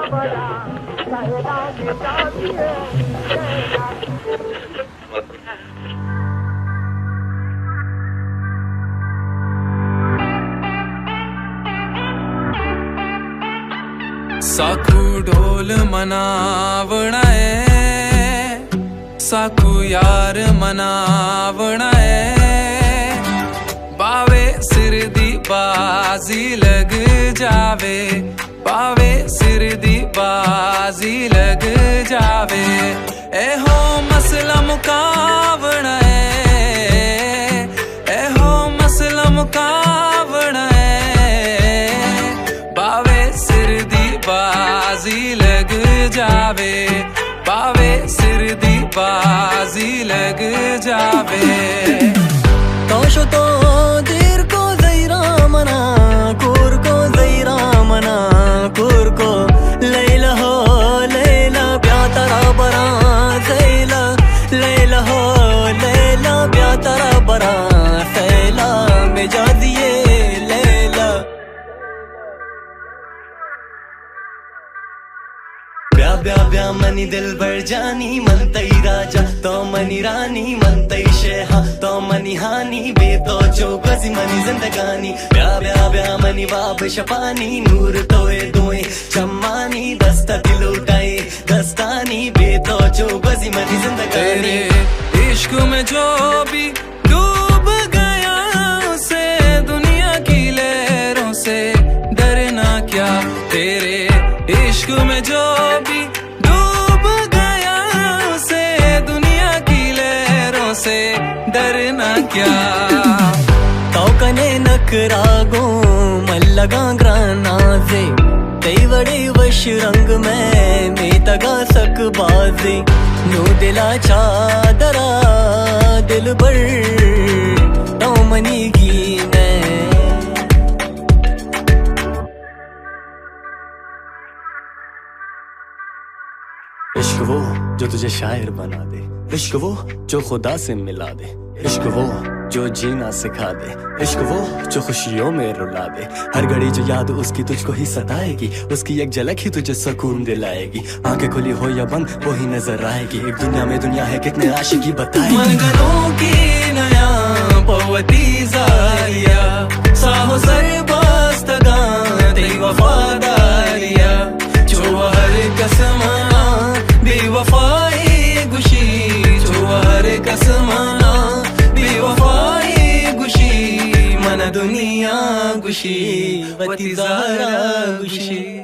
साकू ढोल मनावणा है, साकू यार मनावणा है। बावे सिर दी बाजी लग जावे, बावे सिर दी बाजी लग जावे। ए हो मसला मुकावणा है, ए हो मसला मुकावणा है। बावे सिर दी बाजी लग जावे, बावे सिर दी बाजी लग जावे। काशो तो देर को जैरा मना, कोर को जैरा मना, कोर को लैला हो लैला ब्या तरा बरा जैला, लैला हो लैला ब्या तरा बरा सैला में जा दिए लैला। ब्या ब्या ब्या मनी दिल भर जानी, मन तई राजा तो मनी रानी, मन तई शेहा तो मनी हानी, बे तो जो गजी मनी जिंदगानी। ब्या ब्या ब्या मनी वाब शपानी, नूर तोए दोए चम्मानी, दस्ता दिल उठाए दस्तानी, बे तो जो गजी मनी जिंदगानी। तेरे इश्क में जो भी डूब गया, उसे दुनिया की लहरों से डरना क्या। तेरे इश्क में जो भी डूब गया, उसे दुनिया की लहरों से डरना क्या। कने नकरागो मल्लगा ग्रानाजे, कई बड़े वश रंग में तगा सक बाजे। नो दिला चादरा दिल बर तो मनी की मैं। इश्क वो जो तुझे शायर बना दे, इश्क वो जो खुदा से मिला दे, इश्क वो जो जीना सिखा दे, इश्क वो जो खुशियों में रुला दे। हर घड़ी जो याद उसकी तुझको ही सताएगी, उसकी एक झलक ही तुझे सुकून दिलाएगी। आंखें खुली हो या बंद वो ही नजर आएगी। एक दुनिया में दुनिया है कितने आशिकी बताएगी। मनगनों की नया पवती जारिया, साहो सरबस्तगा तेरी वफादारिया। जो हर कसमा बेवफाई गुशी, जो हर कसमा बेवफाई गुशी। मन दुनिया गुशी वती ज़ारा गुशी।